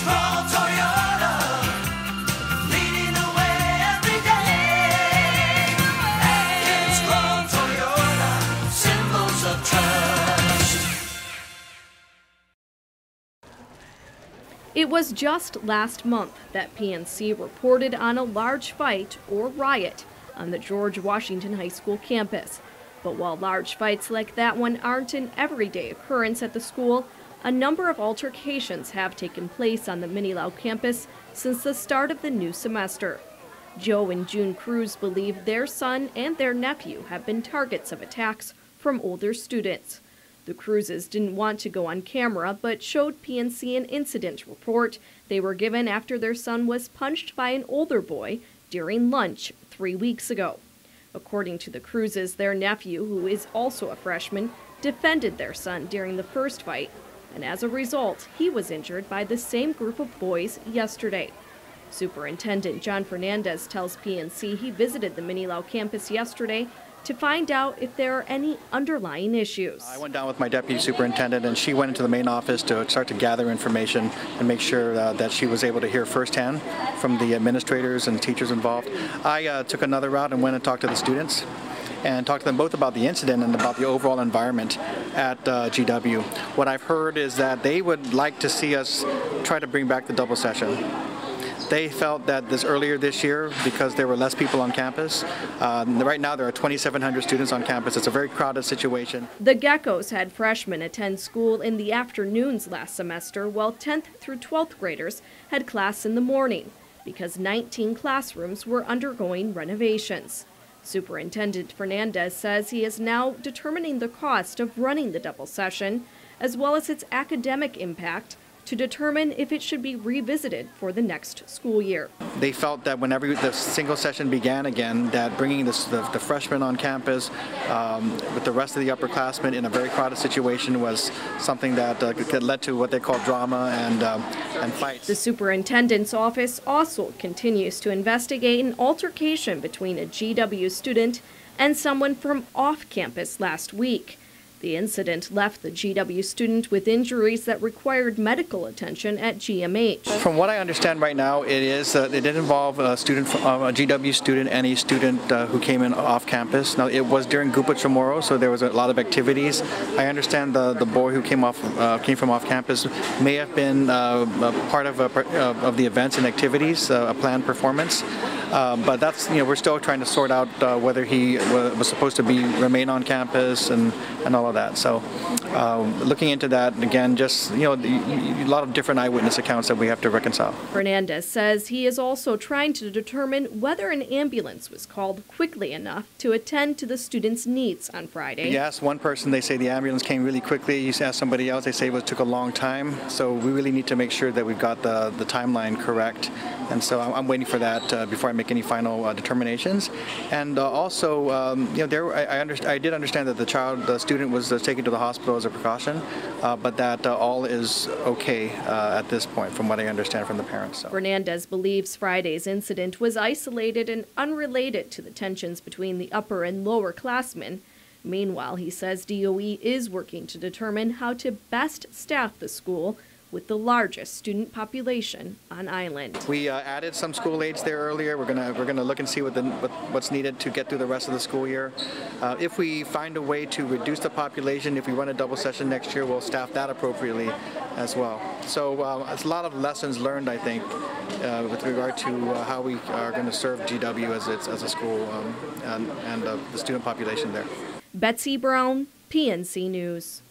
Scroll Toyota, leading the way every day. Atkins Scroll Toyota, symbols of trust. It was just last month that PNC reported on a large fight or riot on the George Washington High School campus. But while large fights like that one aren't an everyday occurrence at the school, a number of altercations have taken place on the Minilao campus since the start of the new semester. Joe and June Cruz believe their son and their nephew have been targets of attacks from older students. The Cruzes didn't want to go on camera, but showed PNC an incident report they were given after their son was punched by an older boy during lunch 3 weeks ago. According to the Cruzes, their nephew, who is also a freshman, defended their son during the first fight, and as a result, he was injured by the same group of boys yesterday. Superintendent John Fernandez tells PNC he visited the Minilao campus yesterday to find out if there are any underlying issues. I went down with my deputy superintendent, and she went into the main office to start to gather information and make sure that she was able to hear firsthand from the administrators and teachers involved. I took another route and went and talked to the students and talked to them both about the incident and about the overall environment at GW. What I've heard is that they would like to see us try to bring back the double session. They felt that earlier this year, because there were less people on campus, right now there are 2,700 students on campus. It's a very crowded situation. The Geckos had freshmen attend school in the afternoons last semester, while 10th through 12th graders had class in the morning because 19 classrooms were undergoing renovations. Superintendent Fernandez says he is now determining the cost of running the double session, as well as its academic impact, to determine if it should be revisited for the next school year. They felt that whenever the single session began again, that bringing the freshmen on campus with the rest of the upperclassmen in a very crowded situation was something that could lead to what they call drama and fights. The superintendent's office also continues to investigate an altercation between a GW student and someone from off campus last week. The incident left the GW student with injuries that required medical attention at GMH. From what I understand right now, it did involve a student, a GW student, and a student who came in off campus. Now, it was during Gupa Chamorro, so there was a lot of activities. I understand the boy who came from off campus may have been part of the events and activities, a planned performance. But that's, we're still trying to sort out whether he was supposed to remain on campus and all of that. So looking into that, again, just, a lot of different eyewitness accounts that we have to reconcile. Fernandez says he is also trying to determine whether an ambulance was called quickly enough to attend to the students' needs on Friday. You ask one person, they say the ambulance came really quickly. You ask somebody else, they say it took a long time. So we really need to make sure that we've got the timeline correct. And so I'm waiting for that before I make any final determinations. And also, I did understand that the student was taken to the hospital as a precaution, but that all is okay at this point, from what I understand from the parents. So. Fernandez believes Friday's incident was isolated and unrelated to the tensions between the upper and lower classmen. Meanwhile, he says DOE is working to determine how to best staff the school with the largest student population on island. We added some school aides there earlier. We're gonna look and see what's needed to get through the rest of the school year. If we find a way to reduce the population, if we run a double session next year, we'll staff that appropriately as well. So it's a lot of lessons learned, I think, with regard to how we are going to serve GW as a school and the student population there. Betsy Brown, PNC News.